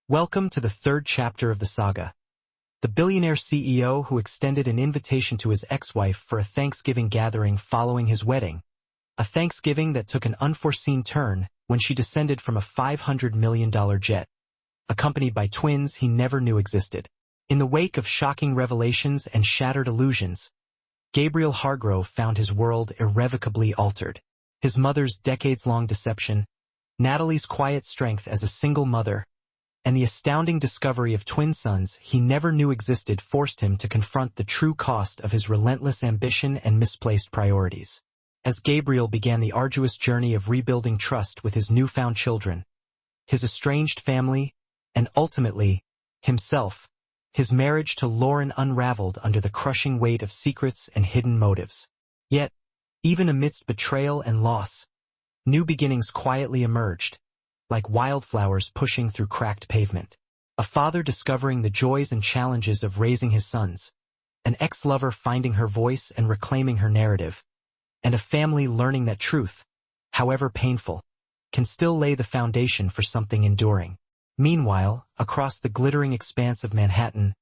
Welcome to the third chapter of the saga. The billionaire CEO who extended an invitation to his ex-wife for a Thanksgiving gathering following his wedding. A Thanksgiving that took an unforeseen turn when she descended from a $500 million jet, accompanied by twins he never knew existed. In the wake of shocking revelations and shattered illusions, Gabriel Hargrove found his world irrevocably altered. His mother's decades-long deception, Natalie's quiet strength as a single mother, and the astounding discovery of twin sons he never knew existed forced him to confront the true cost of his relentless ambition and misplaced priorities. As Gabriel began the arduous journey of rebuilding trust with his newfound children, his estranged family, and ultimately, himself, his marriage to Lauren unraveled under the crushing weight of secrets and hidden motives. Yet, even amidst betrayal and loss, new beginnings quietly emerged, like wildflowers pushing through cracked pavement. A father discovering the joys and challenges of raising his sons, an ex-lover finding her voice and reclaiming her narrative, and a family learning that truth, however painful, can still lay the foundation for something enduring. Meanwhile, across the glittering expanse of Manhattan,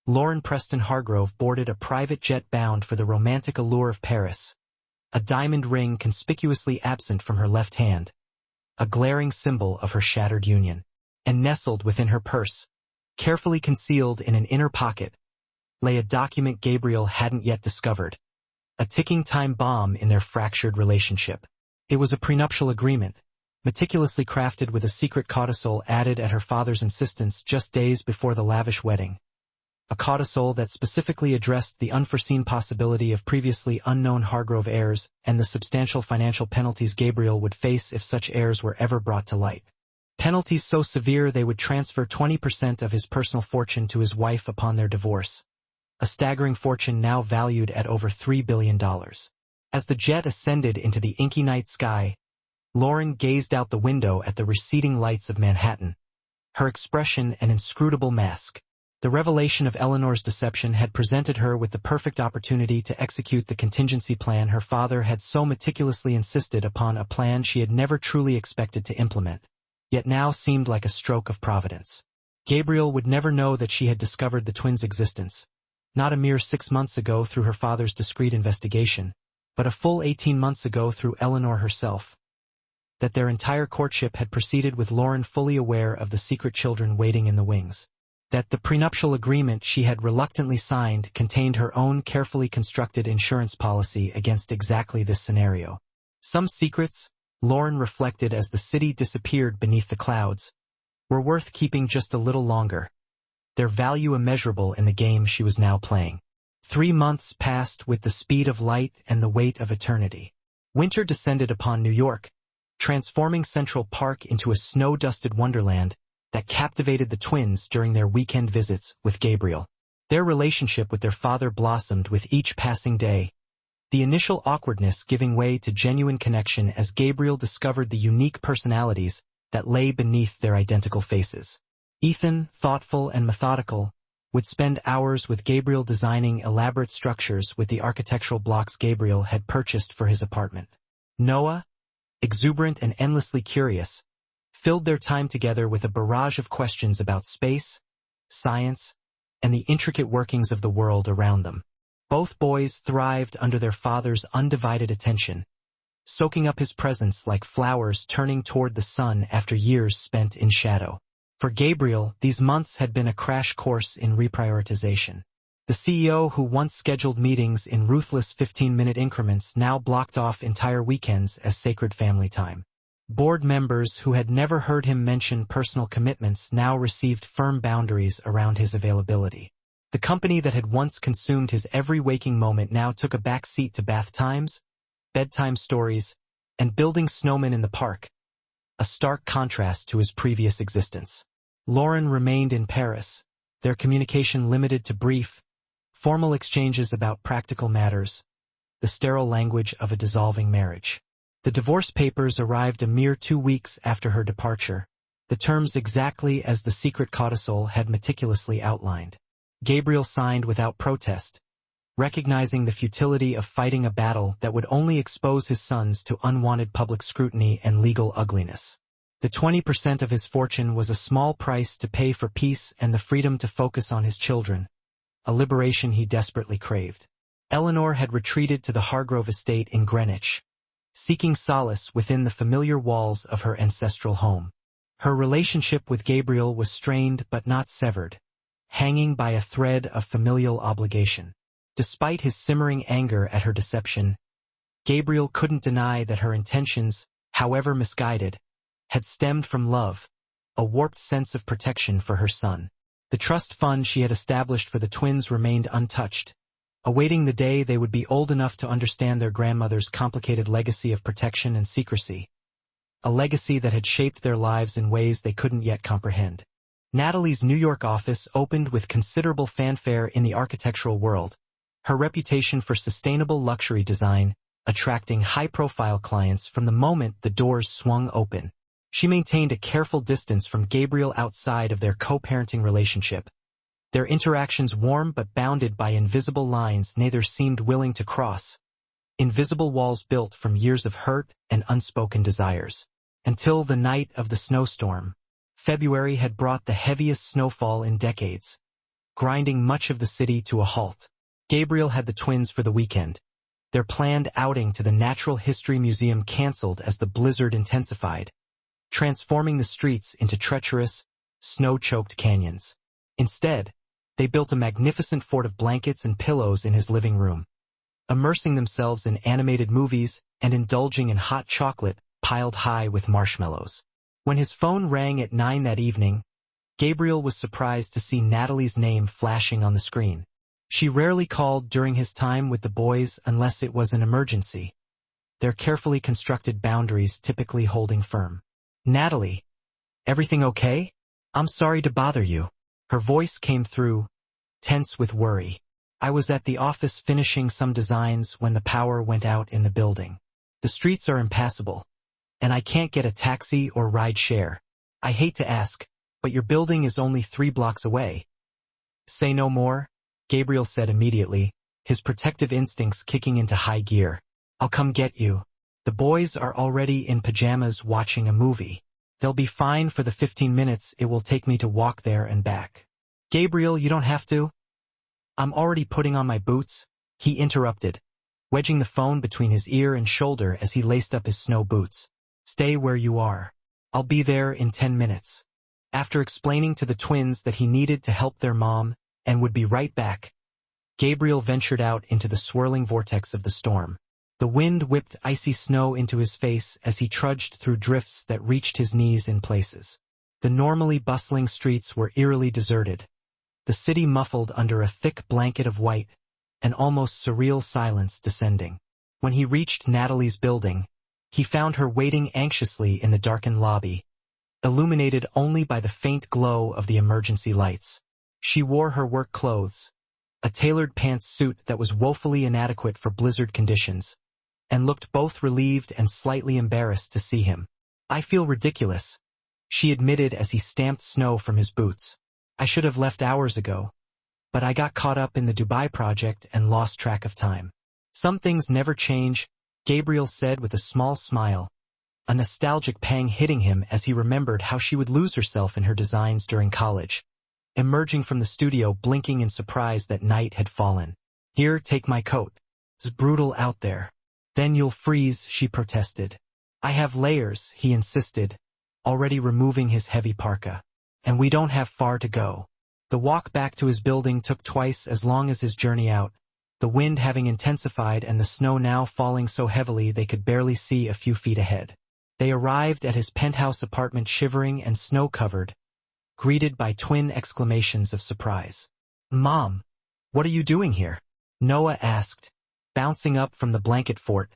Lauren Preston Hargrove boarded a private jet bound for the romantic allure of Paris, a diamond ring conspicuously absent from her left hand, a glaring symbol of her shattered union. And nestled within her purse, carefully concealed in an inner pocket, lay a document Gabriel hadn't yet discovered, a ticking time bomb in their fractured relationship. It was a prenuptial agreement, meticulously crafted with a secret codicil added at her father's insistence just days before the lavish wedding. A codicil that specifically addressed the unforeseen possibility of previously unknown Hargrove heirs and the substantial financial penalties Gabriel would face if such heirs were ever brought to light. Penalties so severe they would transfer 20% of his personal fortune to his wife upon their divorce, a staggering fortune now valued at over $3 billion. As the jet ascended into the inky night sky, Lauren gazed out the window at the receding lights of Manhattan, her expression an inscrutable mask. The revelation of Eleanor's deception had presented her with the perfect opportunity to execute the contingency plan her father had so meticulously insisted upon, a plan she had never truly expected to implement, yet now seemed like a stroke of providence. Gabriel would never know that she had discovered the twins' existence, not a mere 6 months ago through her father's discreet investigation, but a full 18 months ago through Eleanor herself. That their entire courtship had proceeded with Lauren fully aware of the secret children waiting in the wings. That the prenuptial agreement she had reluctantly signed contained her own carefully constructed insurance policy against exactly this scenario. Some secrets, Lauren reflected as the city disappeared beneath the clouds, were worth keeping just a little longer, their value immeasurable in the game she was now playing. 3 months passed with the speed of light and the weight of eternity. Winter descended upon New York, transforming Central Park into a snow-dusted wonderland that captivated the twins during their weekend visits with Gabriel. Their relationship with their father blossomed with each passing day, the initial awkwardness giving way to genuine connection as Gabriel discovered the unique personalities that lay beneath their identical faces. Ethan, thoughtful and methodical, would spend hours with Gabriel designing elaborate structures with the architectural blocks Gabriel had purchased for his apartment. Noah, exuberant and endlessly curious, filled their time together with a barrage of questions about space, science, and the intricate workings of the world around them. Both boys thrived under their father's undivided attention, soaking up his presence like flowers turning toward the sun after years spent in shadow. For Gabriel, these months had been a crash course in reprioritization. The CEO who once scheduled meetings in ruthless 15-minute increments now blocked off entire weekends as sacred family time. Board members who had never heard him mention personal commitments now received firm boundaries around his availability. The company that had once consumed his every waking moment now took a back seat to bath times, bedtime stories, and building snowmen in the park, a stark contrast to his previous existence. Lauren remained in Paris, their communication limited to brief, formal exchanges about practical matters, the sterile language of a dissolving marriage. The divorce papers arrived a mere 2 weeks after her departure, the terms exactly as the secret codicil had meticulously outlined. Gabriel signed without protest, recognizing the futility of fighting a battle that would only expose his sons to unwanted public scrutiny and legal ugliness. The 20% of his fortune was a small price to pay for peace and the freedom to focus on his children, a liberation he desperately craved. Eleanor had retreated to the Hargrove estate in Greenwich, seeking solace within the familiar walls of her ancestral home. Her relationship with Gabriel was strained but not severed, hanging by a thread of familial obligation. Despite his simmering anger at her deception, Gabriel couldn't deny that her intentions, however misguided, had stemmed from love, a warped sense of protection for her son. The trust fund she had established for the twins remained untouched, awaiting the day they would be old enough to understand their grandmother's complicated legacy of protection and secrecy, a legacy that had shaped their lives in ways they couldn't yet comprehend. Natalie's New York office opened with considerable fanfare in the architectural world, her reputation for sustainable luxury design attracting high-profile clients from the moment the doors swung open. She maintained a careful distance from Gabriel outside of their co-parenting relationship, their interactions warm but bounded by invisible lines neither seemed willing to cross, invisible walls built from years of hurt and unspoken desires. Until the night of the snowstorm, February had brought the heaviest snowfall in decades, grinding much of the city to a halt. Gabriel had the twins for the weekend, their planned outing to the Natural History Museum canceled as the blizzard intensified, transforming the streets into treacherous, snow-choked canyons. Instead, they built a magnificent fort of blankets and pillows in his living room, immersing themselves in animated movies and indulging in hot chocolate piled high with marshmallows. When his phone rang at 9 that evening, Gabriel was surprised to see Natalie's name flashing on the screen. She rarely called during his time with the boys unless it was an emergency, their carefully constructed boundaries typically holding firm. "Natalie, everything okay? I'm sorry to bother you." Her voice came through, tense with worry. "I was at the office finishing some designs when the power went out in the building. The streets are impassable, and I can't get a taxi or ride share. I hate to ask, but your building is only 3 blocks away." "Say no more," Gabriel said immediately, his protective instincts kicking into high gear. "I'll come get you. The boys are already in pajamas watching a movie. They'll be fine for the 15 minutes it will take me to walk there and back." "Gabriel, you don't have to." "I'm already putting on my boots," he interrupted, wedging the phone between his ear and shoulder as he laced up his snow boots. "Stay where you are. I'll be there in 10 minutes. After explaining to the twins that he needed to help their mom and would be right back, Gabriel ventured out into the swirling vortex of the storm. The wind whipped icy snow into his face as he trudged through drifts that reached his knees in places. The normally bustling streets were eerily deserted, the city muffled under a thick blanket of white, an almost surreal silence descending. When he reached Natalie's building, he found her waiting anxiously in the darkened lobby, illuminated only by the faint glow of the emergency lights. She wore her work clothes, a tailored pants suit that was woefully inadequate for blizzard conditions, and looked both relieved and slightly embarrassed to see him. "I feel ridiculous," she admitted as he stamped snow from his boots. "I should have left hours ago, but I got caught up in the Dubai project and lost track of time." "Some things never change," Gabriel said with a small smile, a nostalgic pang hitting him as he remembered how she would lose herself in her designs during college, emerging from the studio blinking in surprise that night had fallen. "Here, take my coat. It's brutal out there." "Then you'll freeze," she protested. "I have layers," he insisted, already removing his heavy parka. "And we don't have far to go." The walk back to his building took twice as long as his journey out, the wind having intensified and the snow now falling so heavily they could barely see a few feet ahead. They arrived at his penthouse apartment shivering and snow-covered, greeted by twin exclamations of surprise. "Mom, what are you doing here?" Noah asked, bouncing up from the blanket fort,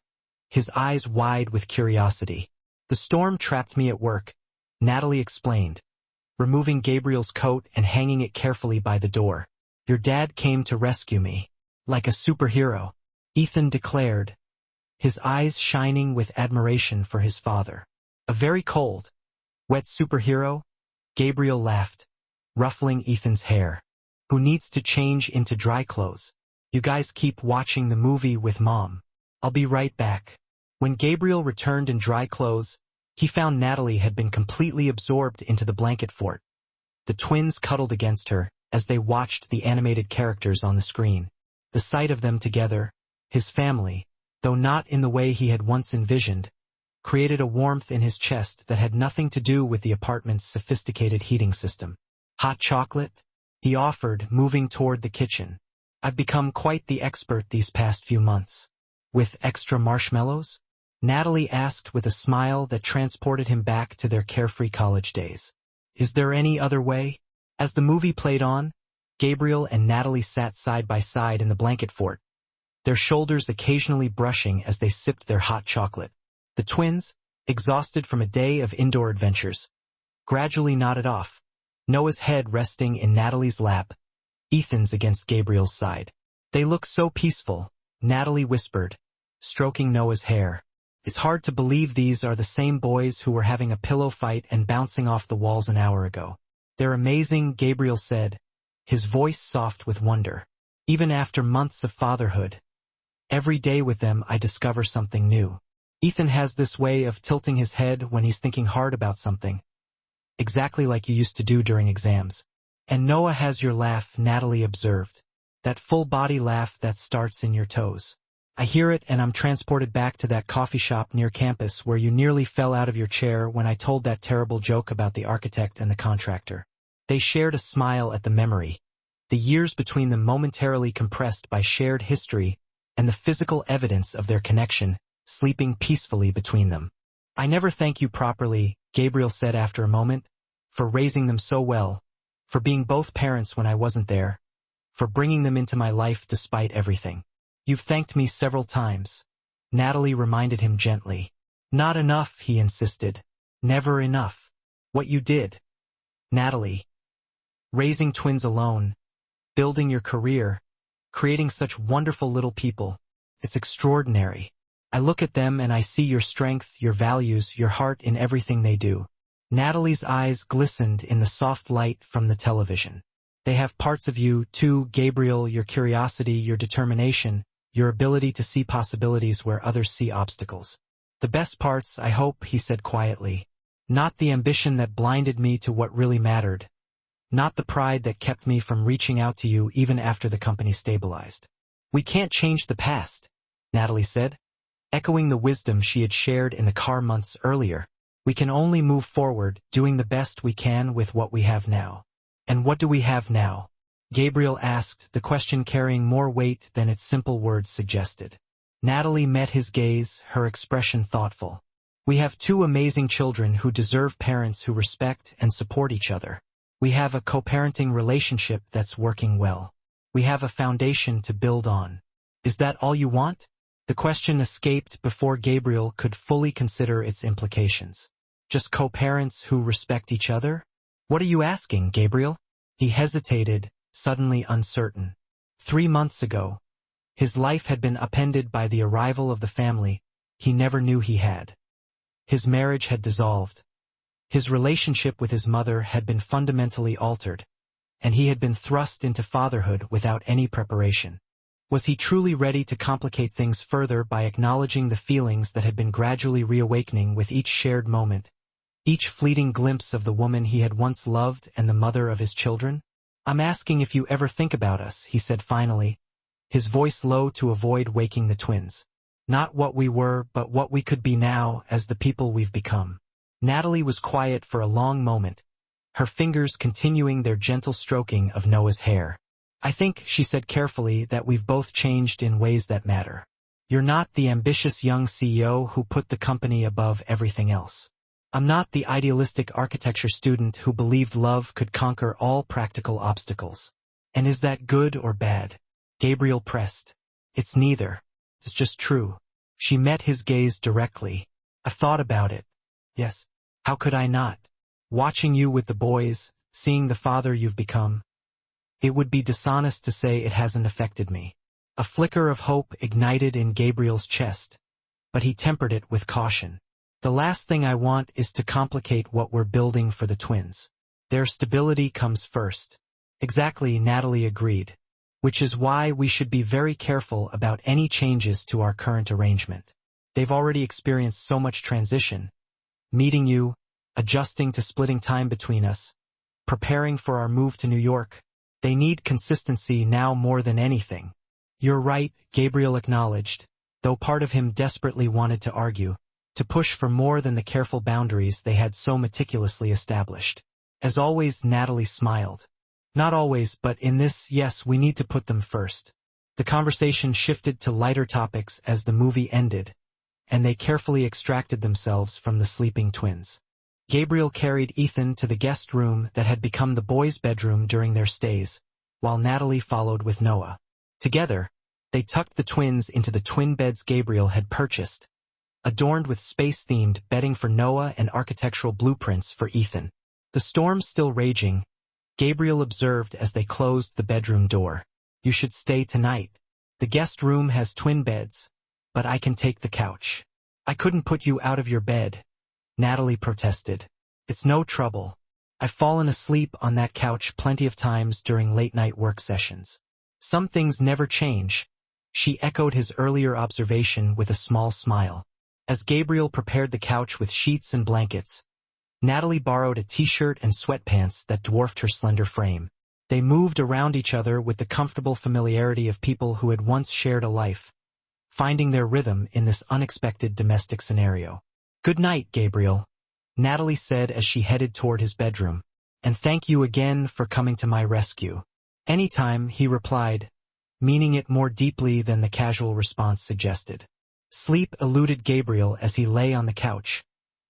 his eyes wide with curiosity. "The storm trapped me at work," Natalie explained, removing Gabriel's coat and hanging it carefully by the door. "Your dad came to rescue me, like a superhero," Ethan declared, his eyes shining with admiration for his father. "A very cold, wet superhero?" Gabriel laughed, ruffling Ethan's hair. "Who needs to change into dry clothes? You guys keep watching the movie with Mom. I'll be right back." When Gabriel returned in dry clothes, He found Natalie had been completely absorbed into the blanket fort. The twins cuddled against her as they watched the animated characters on the screen. The sight of them together, his family, though not in the way he had once envisioned, created a warmth in his chest that had nothing to do with the apartment's sophisticated heating system. "Hot chocolate?" he offered, moving toward the kitchen. "I've become quite the expert these past few months." "With extra marshmallows?" Natalie asked with a smile that transported him back to their carefree college days. "Is there any other way?" As the movie played on, Gabriel and Natalie sat side by side in the blanket fort, their shoulders occasionally brushing as they sipped their hot chocolate. The twins, exhausted from a day of indoor adventures, gradually nodded off, Noah's head resting in Natalie's lap, Ethan's against Gabriel's side. "They look so peaceful," Natalie whispered, stroking Noah's hair. "It's hard to believe these are the same boys who were having a pillow fight and bouncing off the walls an hour ago." "They're amazing," Gabriel said, his voice soft with wonder. "Even after months of fatherhood, every day with them I discover something new." Ethan has this way of tilting his head when he's thinking hard about something, exactly like you used to do during exams. "And Noah has your laugh," Natalie observed. "That full-body laugh that starts in your toes. I hear it and I'm transported back to that coffee shop near campus where you nearly fell out of your chair when I told that terrible joke about the architect and the contractor." They shared a smile at the memory, the years between them momentarily compressed by shared history and the physical evidence of their connection sleeping peacefully between them. "I never thank you properly," Gabriel said after a moment, "for raising them so well, for being both parents when I wasn't there, for bringing them into my life despite everything." "You've thanked me several times," Natalie reminded him gently. "Not enough," he insisted. "Never enough. What you did, Natalie. Raising twins alone, building your career, creating such wonderful little people. It's extraordinary. I look at them and I see your strength, your values, your heart in everything they do." Natalie's eyes glistened in the soft light from the television. "They have parts of you, too, Gabriel, your curiosity, your determination, your ability to see possibilities where others see obstacles. The best parts, I hope," he said quietly. "Not the ambition that blinded me to what really mattered. Not the pride that kept me from reaching out to you even after the company stabilized." "We can't change the past," Natalie said, echoing the wisdom she had shared in the car months earlier. "We can only move forward, doing the best we can with what we have now." "And what do we have now?" Gabriel asked, the question carrying more weight than its simple words suggested. Natalie met his gaze, her expression thoughtful. "We have two amazing children who deserve parents who respect and support each other. We have a co-parenting relationship that's working well. We have a foundation to build on." "Is that all you want?" The question escaped before Gabriel could fully consider its implications. "Just co-parents who respect each other?" "What are you asking, Gabriel?" He hesitated, suddenly uncertain. 3 months ago, his life had been upended by the arrival of the family he never knew he had. His marriage had dissolved. His relationship with his mother had been fundamentally altered, and he had been thrust into fatherhood without any preparation. Was he truly ready to complicate things further by acknowledging the feelings that had been gradually reawakening with each shared moment, each fleeting glimpse of the woman he had once loved and the mother of his children? "I'm asking if you ever think about us," he said finally, his voice low to avoid waking the twins. "Not what we were, but what we could be now as the people we've become." Natalie was quiet for a long moment, her fingers continuing their gentle stroking of Noah's hair. "I think," she said carefully, "that we've both changed in ways that matter. You're not the ambitious young CEO who put the company above everything else. I'm not the idealistic architecture student who believed love could conquer all practical obstacles." "And is that good or bad?" Gabriel pressed. "It's neither. It's just true." She met his gaze directly. "I've thought about it. Yes. How could I not? Watching you with the boys, seeing the father you've become. It would be dishonest to say it hasn't affected me." A flicker of hope ignited in Gabriel's chest, but he tempered it with caution. "The last thing I want is to complicate what we're building for the twins. Their stability comes first." "Exactly," Natalie agreed. "Which is why we should be very careful about any changes to our current arrangement. They've already experienced so much transition. Meeting you, adjusting to splitting time between us, preparing for our move to New York. They need consistency now more than anything. You're right, Gabriel acknowledged, though part of him desperately wanted to argue, to push for more than the careful boundaries they had so meticulously established. As always, Natalie smiled. Not always, but in this, yes, we need to put them first. The conversation shifted to lighter topics as the movie ended, and they carefully extracted themselves from the sleeping twins. Gabriel carried Ethan to the guest room that had become the boys' bedroom during their stays, while Natalie followed with Noah. Together, they tucked the twins into the twin beds Gabriel had purchased, adorned with space-themed bedding for Noah and architectural blueprints for Ethan. The storm still raging, Gabriel observed as they closed the bedroom door. You should stay tonight. The guest room has twin beds, but I can take the couch. I couldn't put you out of your bed, Natalie protested. It's no trouble. I've fallen asleep on that couch plenty of times during late-night work sessions. Some things never change. She echoed his earlier observation with a small smile. As Gabriel prepared the couch with sheets and blankets, Natalie borrowed a t-shirt and sweatpants that dwarfed her slender frame. They moved around each other with the comfortable familiarity of people who had once shared a life, finding their rhythm in this unexpected domestic scenario. Good night, Gabriel, Natalie said as she headed toward his bedroom. And thank you again for coming to my rescue. Anytime, he replied, meaning it more deeply than the casual response suggested. Sleep eluded Gabriel as he lay on the couch,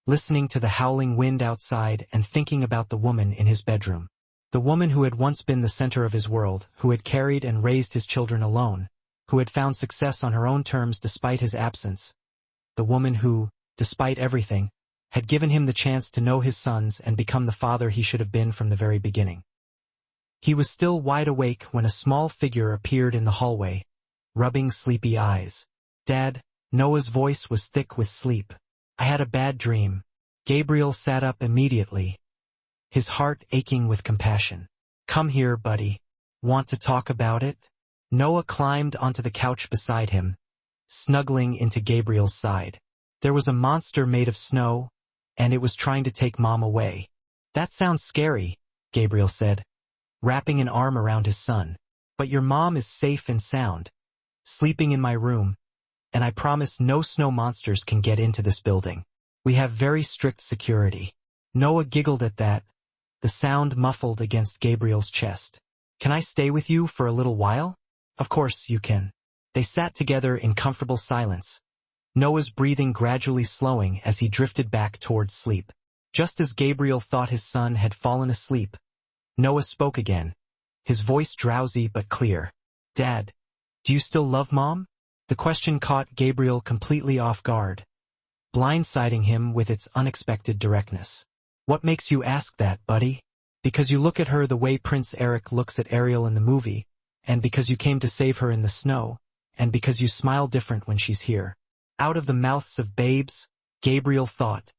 listening to the howling wind outside and thinking about the woman in his bedroom. The woman who had once been the center of his world, who had carried and raised his children alone, who had found success on her own terms despite his absence. The woman who, despite everything, had given him the chance to know his sons and become the father he should have been from the very beginning. He was still wide awake when a small figure appeared in the hallway, rubbing sleepy eyes. Dad, Noah's voice was thick with sleep. I had a bad dream. Gabriel sat up immediately, his heart aching with compassion. Come here, buddy. Want to talk about it? Noah climbed onto the couch beside him, snuggling into Gabriel's side. There was a monster made of snow, and it was trying to take Mom away. That sounds scary, Gabriel said, wrapping an arm around his son. But your mom is safe and sound, sleeping in my room, and I promise no snow monsters can get into this building. We have very strict security. Noah giggled at that, the sound muffled against Gabriel's chest. Can I stay with you for a little while? Of course you can. They sat together in comfortable silence, Noah's breathing gradually slowing as he drifted back towards sleep. Just as Gabriel thought his son had fallen asleep, Noah spoke again, his voice drowsy but clear. Dad, do you still love Mom? The question caught Gabriel completely off guard, blindsiding him with its unexpected directness. What makes you ask that, buddy? Because you look at her the way Prince Eric looks at Ariel in the movie, and because you came to save her in the snow, and because you smile different when she's here. Out of the mouths of babes, Gabriel thought,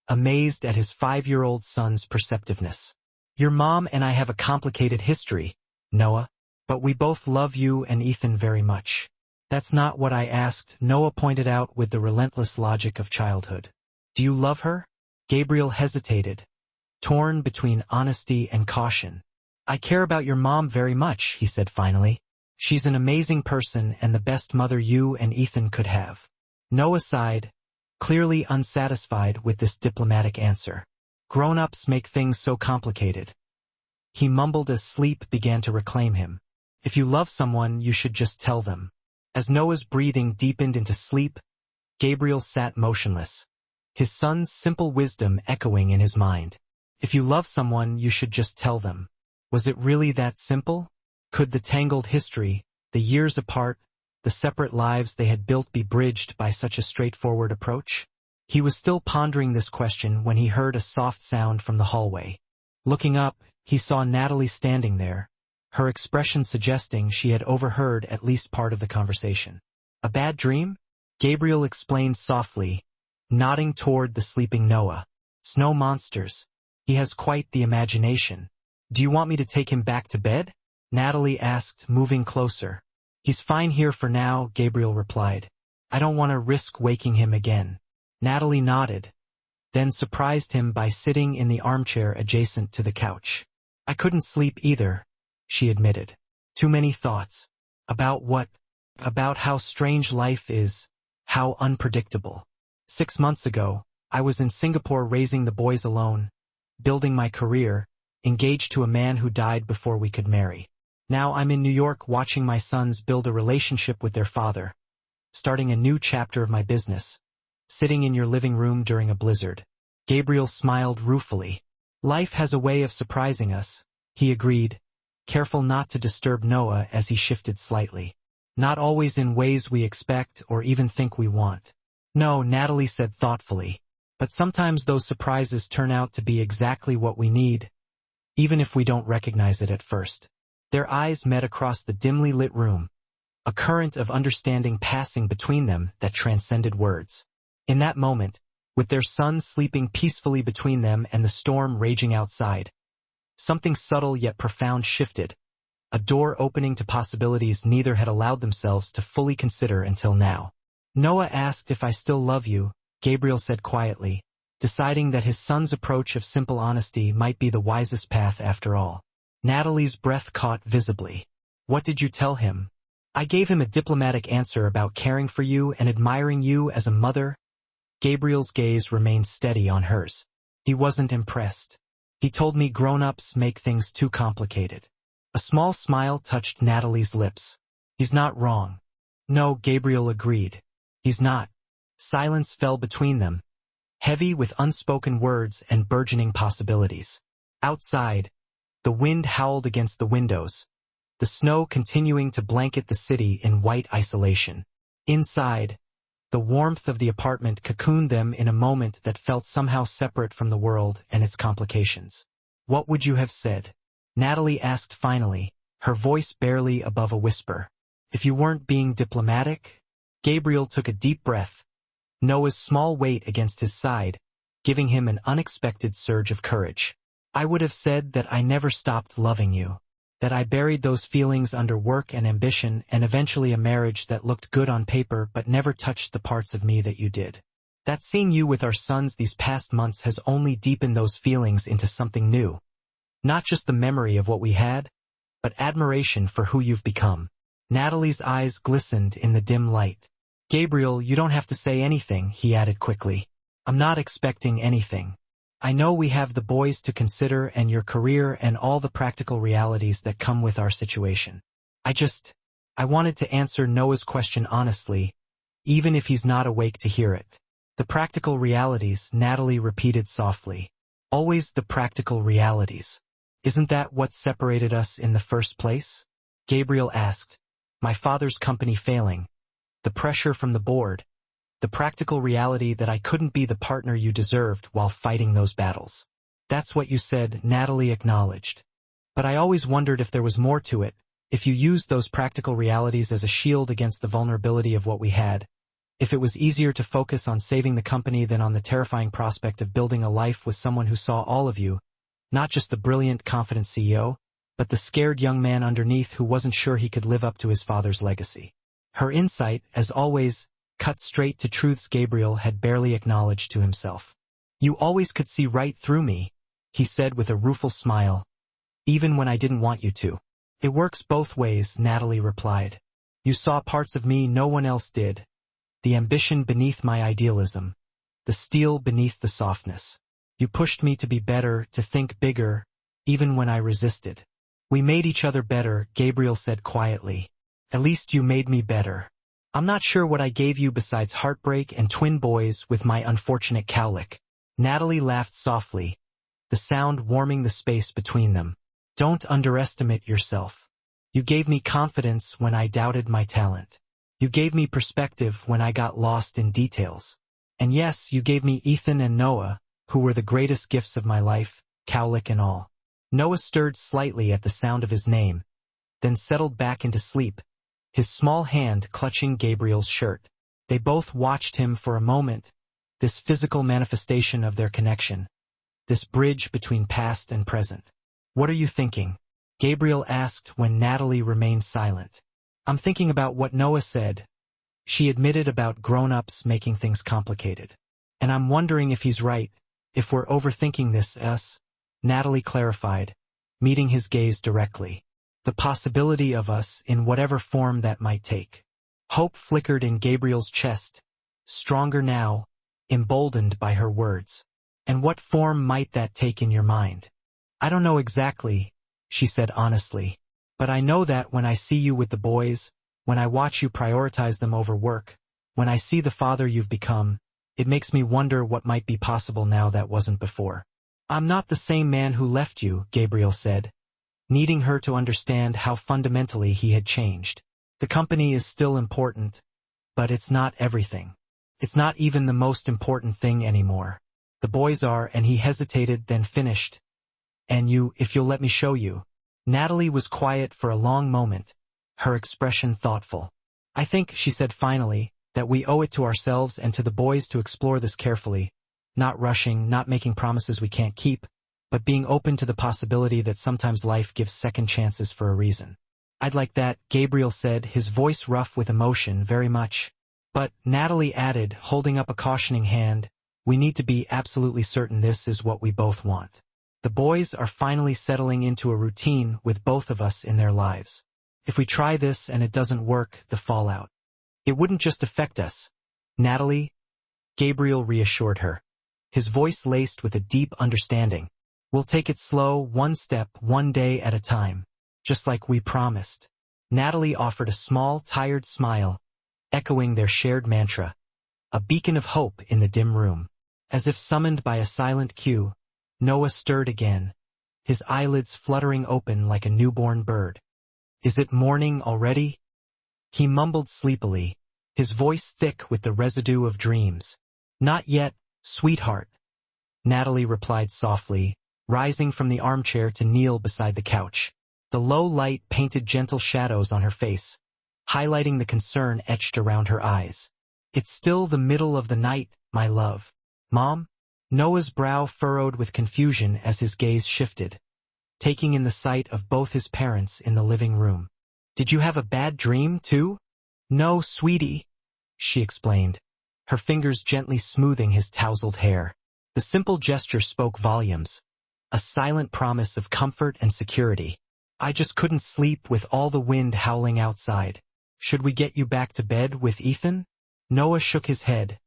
amazed at his 5-year-old son's perceptiveness. Your mom and I have a complicated history, Noah, but we both love you and Ethan very much. That's not what I asked, Noah pointed out with the relentless logic of childhood. Do you love her? Gabriel hesitated, torn between honesty and caution. I care about your mom very much, he said finally. She's an amazing person and the best mother you and Ethan could have. Noah sighed, clearly unsatisfied with this diplomatic answer. Grown-ups make things so complicated. He mumbled as sleep began to reclaim him. If you love someone, you should just tell them. As Noah's breathing deepened into sleep, Gabriel sat motionless, his son's simple wisdom echoing in his mind. If you love someone, you should just tell them. Was it really that simple? Could the tangled history, the years apart, the separate lives they had built be bridged by such a straightforward approach? He was still pondering this question when he heard a soft sound from the hallway. Looking up, he saw Natalie standing there, her expression suggesting she had overheard at least part of the conversation. A bad dream? Gabriel explained softly, nodding toward the sleeping Noah. Snow monsters. He has quite the imagination. Do you want me to take him back to bed? Natalie asked, moving closer. He's fine here for now, Gabriel replied. I don't want to risk waking him again. Natalie nodded, then surprised him by sitting in the armchair adjacent to the couch. I couldn't sleep either, she admitted. Too many thoughts. About what? About how strange life is, how unpredictable. 6 months ago, I was in Singapore raising the boys alone, building my career, engaged to a man who died before we could marry. Now I'm in New York watching my sons build a relationship with their father, starting a new chapter of my business, sitting in your living room during a blizzard. Gabriel smiled ruefully. Life has a way of surprising us, he agreed, careful not to disturb Noah as he shifted slightly. Not always in ways we expect or even think we want. No, Natalie said thoughtfully, but sometimes those surprises turn out to be exactly what we need, even if we don't recognize it at first. Their eyes met across the dimly lit room, a current of understanding passing between them that transcended words. In that moment, with their son sleeping peacefully between them and the storm raging outside, something subtle yet profound shifted, a door opening to possibilities neither had allowed themselves to fully consider until now. Noah asked if I still love you, Gabriel said quietly, deciding that his son's approach of simple honesty might be the wisest path after all. Natalie's breath caught visibly. What did you tell him? I gave him a diplomatic answer about caring for you and admiring you as a mother. Gabriel's gaze remained steady on hers. He wasn't impressed. He told me grown-ups make things too complicated. A small smile touched Natalie's lips. He's not wrong. No, Gabriel agreed. He's not. Silence fell between them, heavy with unspoken words and burgeoning possibilities. Outside, the wind howled against the windows, the snow continuing to blanket the city in white isolation. Inside, the warmth of the apartment cocooned them in a moment that felt somehow separate from the world and its complications. What would you have said? Natalie asked finally, her voice barely above a whisper. If you weren't being diplomatic? Gabriel took a deep breath, Noah's small weight against his side, giving him an unexpected surge of courage. I would have said that I never stopped loving you, that I buried those feelings under work and ambition and eventually a marriage that looked good on paper but never touched the parts of me that you did. That seeing you with our sons these past months has only deepened those feelings into something new. Not just the memory of what we had, but admiration for who you've become. Natalie's eyes glistened in the dim light. Gabriel, you don't have to say anything, he added quickly. I'm not expecting anything. I know we have the boys to consider and your career and all the practical realities that come with our situation. I wanted to answer Noah's question honestly, even if he's not awake to hear it. The practical realities, Natalie repeated softly. Always the practical realities. Isn't that what separated us in the first place? Gabriel asked. My father's company failing. The pressure from the board. The practical reality that I couldn't be the partner you deserved while fighting those battles. That's what you said, Natalie acknowledged. But I always wondered if there was more to it, if you used those practical realities as a shield against the vulnerability of what we had, if it was easier to focus on saving the company than on the terrifying prospect of building a life with someone who saw all of you, not just the brilliant, confident CEO, but the scared young man underneath who wasn't sure he could live up to his father's legacy. Her insight, as always, cut straight to truths Gabriel had barely acknowledged to himself. You always could see right through me, he said with a rueful smile, even when I didn't want you to. It works both ways, Natalie replied. You saw parts of me no one else did. The ambition beneath my idealism. The steel beneath the softness. You pushed me to be better, to think bigger, even when I resisted. We made each other better, Gabriel said quietly. At least you made me better. I'm not sure what I gave you besides heartbreak and twin boys with my unfortunate cowlick. Natalie laughed softly, the sound warming the space between them. Don't underestimate yourself. You gave me confidence when I doubted my talent. You gave me perspective when I got lost in details. And yes, you gave me Ethan and Noah, who were the greatest gifts of my life, cowlick and all. Noah stirred slightly at the sound of his name, then settled back into sleep, his small hand clutching Gabriel's shirt. They both watched him for a moment, this physical manifestation of their connection, this bridge between past and present. What are you thinking? Gabriel asked when Natalie remained silent. I'm thinking about what Noah said. She admitted about grown-ups making things complicated. And I'm wondering if he's right, if we're overthinking this, Natalie clarified, meeting his gaze directly. The possibility of us in whatever form that might take. Hope flickered in Gabriel's chest, stronger now, emboldened by her words. And what form might that take in your mind? I don't know exactly, she said honestly. But I know that when I see you with the boys, when I watch you prioritize them over work, when I see the father you've become, it makes me wonder what might be possible now that wasn't before. I'm not the same man who left you, Gabriel said, needing her to understand how fundamentally he had changed. The company is still important, but it's not everything. It's not even the most important thing anymore. The boys are, and he hesitated, then finished. And you, if you'll let me show you. Natalie was quiet for a long moment, her expression thoughtful. I think, she said finally, that we owe it to ourselves and to the boys to explore this carefully, not rushing, not making promises we can't keep, but being open to the possibility that sometimes life gives second chances for a reason. I'd like that, Gabriel said, his voice rough with emotion, very much. But, Natalie added, holding up a cautioning hand, we need to be absolutely certain this is what we both want. The boys are finally settling into a routine with both of us in their lives. If we try this and it doesn't work, the fallout. It wouldn't just affect us. Natalie, Gabriel reassured her, his voice laced with a deep understanding. We'll take it slow, one step, one day at a time. Just like we promised. Natalie offered a small, tired smile, echoing their shared mantra. A beacon of hope in the dim room. As if summoned by a silent cue, Noah stirred again, his eyelids fluttering open like a newborn bird. Is it morning already? He mumbled sleepily, his voice thick with the residue of dreams. Not yet, sweetheart. Natalie replied softly, rising from the armchair to kneel beside the couch. The low light painted gentle shadows on her face, highlighting the concern etched around her eyes. It's still the middle of the night, my love. Mom? Noah's brow furrowed with confusion as his gaze shifted, taking in the sight of both his parents in the living room. Did you have a bad dream, too? No, sweetie, she explained, her fingers gently smoothing his tousled hair. The simple gesture spoke volumes, a silent promise of comfort and security. I just couldn't sleep with all the wind howling outside. Should we get you back to bed with Ethan? Noah shook his head,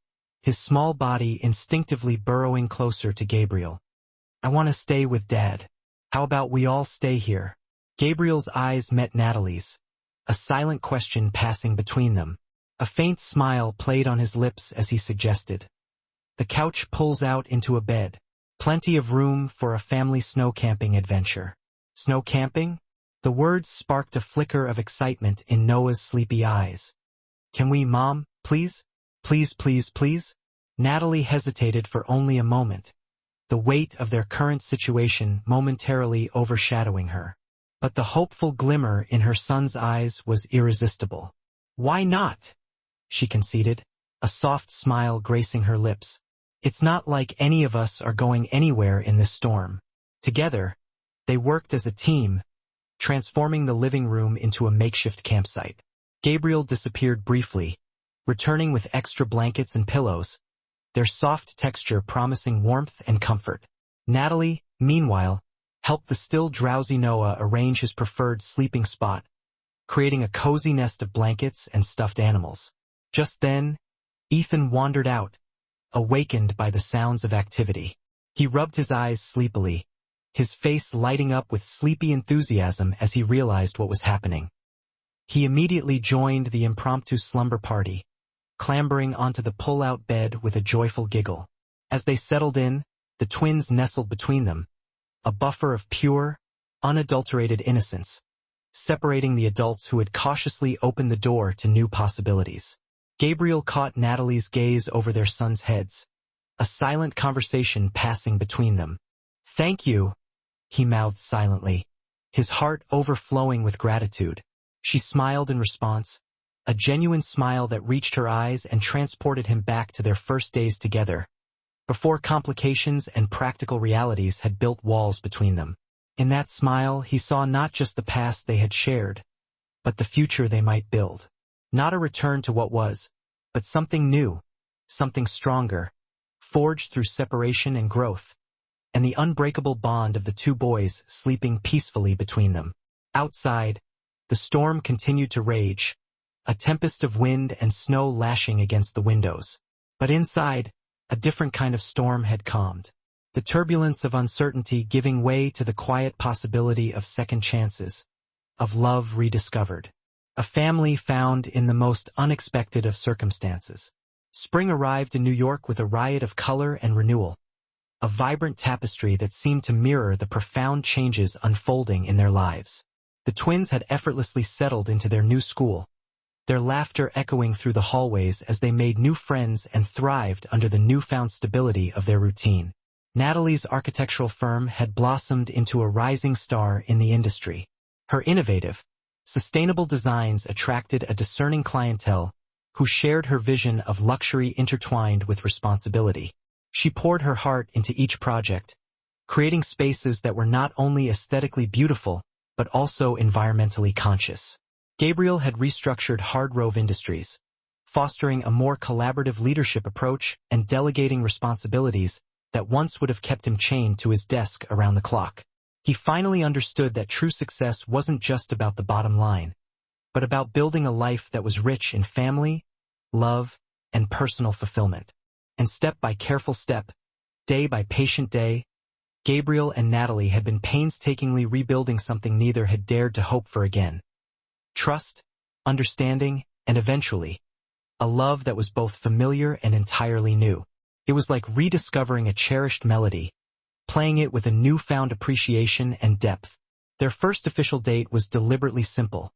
his small body instinctively burrowing closer to Gabriel. I want to stay with Dad. How about we all stay here? Gabriel's eyes met Natalie's, a silent question passing between them. A faint smile played on his lips as he suggested. The couch pulls out into a bed. Plenty of room for a family snow camping adventure. Snow camping? The words sparked a flicker of excitement in Noah's sleepy eyes. Can we, Mom, please? Please, please, please? Natalie hesitated for only a moment, the weight of their current situation momentarily overshadowing her. But the hopeful glimmer in her son's eyes was irresistible. Why not? She conceded, a soft smile gracing her lips. It's not like any of us are going anywhere in this storm. Together, they worked as a team, transforming the living room into a makeshift campsite. Gabriel disappeared briefly, returning with extra blankets and pillows, their soft texture promising warmth and comfort. Natalie, meanwhile, helped the still drowsy Noah arrange his preferred sleeping spot, creating a cozy nest of blankets and stuffed animals. Just then, Ethan wandered out, awakened by the sounds of activity. He rubbed his eyes sleepily, his face lighting up with sleepy enthusiasm as he realized what was happening. He immediately joined the impromptu slumber party, clambering onto the pull-out bed with a joyful giggle. As they settled in, the twins nestled between them, a buffer of pure, unadulterated innocence, separating the adults who had cautiously opened the door to new possibilities. Gabriel caught Natalie's gaze over their sons' heads, a silent conversation passing between them. Thank you, he mouthed silently, his heart overflowing with gratitude. She smiled in response, a genuine smile that reached her eyes and transported him back to their first days together, before complications and practical realities had built walls between them. In that smile, he saw not just the past they had shared, but the future they might build. Not a return to what was, but something new, something stronger, forged through separation and growth, and the unbreakable bond of the two boys sleeping peacefully between them. Outside, the storm continued to rage, a tempest of wind and snow lashing against the windows. But inside, a different kind of storm had calmed, the turbulence of uncertainty giving way to the quiet possibility of second chances, of love rediscovered. A family found in the most unexpected of circumstances. Spring arrived in New York with a riot of color and renewal, a vibrant tapestry that seemed to mirror the profound changes unfolding in their lives. The twins had effortlessly settled into their new school, their laughter echoing through the hallways as they made new friends and thrived under the newfound stability of their routine. Natalie's architectural firm had blossomed into a rising star in the industry. Her innovative, sustainable designs attracted a discerning clientele who shared her vision of luxury intertwined with responsibility. She poured her heart into each project, creating spaces that were not only aesthetically beautiful, but also environmentally conscious. Gabriel had restructured Hardrove Industries, fostering a more collaborative leadership approach and delegating responsibilities that once would have kept him chained to his desk around the clock. He finally understood that true success wasn't just about the bottom line, but about building a life that was rich in family, love, and personal fulfillment. And step by careful step, day by patient day, Gabriel and Natalie had been painstakingly rebuilding something neither had dared to hope for again. Trust, understanding, and eventually, a love that was both familiar and entirely new. It was like rediscovering a cherished melody, playing it with a newfound appreciation and depth. Their first official date was deliberately simple.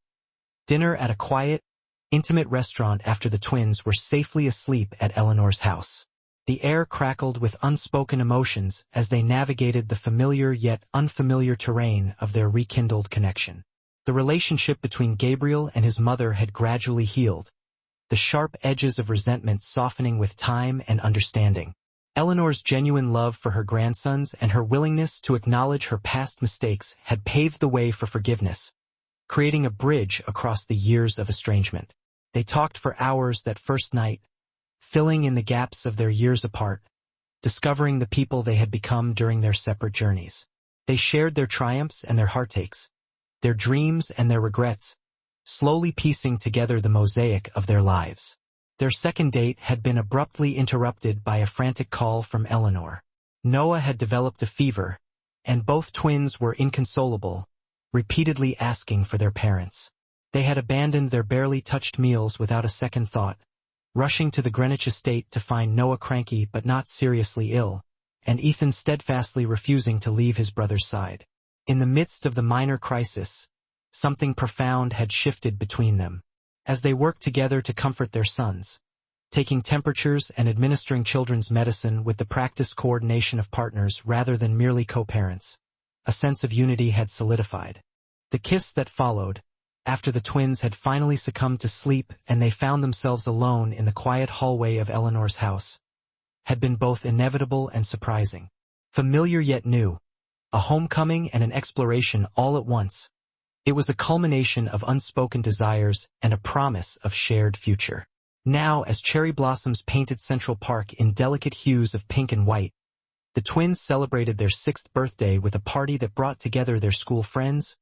Dinner at a quiet, intimate restaurant after the twins were safely asleep at Eleanor's house. The air crackled with unspoken emotions as they navigated the familiar yet unfamiliar terrain of their rekindled connection. The relationship between Gabriel and his mother had gradually healed, the sharp edges of resentment softening with time and understanding. Eleanor's genuine love for her grandsons and her willingness to acknowledge her past mistakes had paved the way for forgiveness, creating a bridge across the years of estrangement. They talked for hours that first night, filling in the gaps of their years apart, discovering the people they had become during their separate journeys. They shared their triumphs and their heartaches, their dreams and their regrets, slowly piecing together the mosaic of their lives. Their second date had been abruptly interrupted by a frantic call from Eleanor. Noah had developed a fever, and both twins were inconsolable, repeatedly asking for their parents. They had abandoned their barely touched meals without a second thought, rushing to the Greenwich estate to find Noah cranky but not seriously ill, and Ethan steadfastly refusing to leave his brother's side. In the midst of the minor crisis, something profound had shifted between them. As they worked together to comfort their sons, taking temperatures and administering children's medicine with the practiced coordination of partners rather than merely co-parents, a sense of unity had solidified. The kiss that followed, after the twins had finally succumbed to sleep and they found themselves alone in the quiet hallway of Eleanor's house, had been both inevitable and surprising. Familiar yet new, a homecoming and an exploration all at once. It was a culmination of unspoken desires and a promise of shared future. Now, as cherry blossoms painted Central Park in delicate hues of pink and white, the twins celebrated their 6th birthday with a party that brought together their school friends,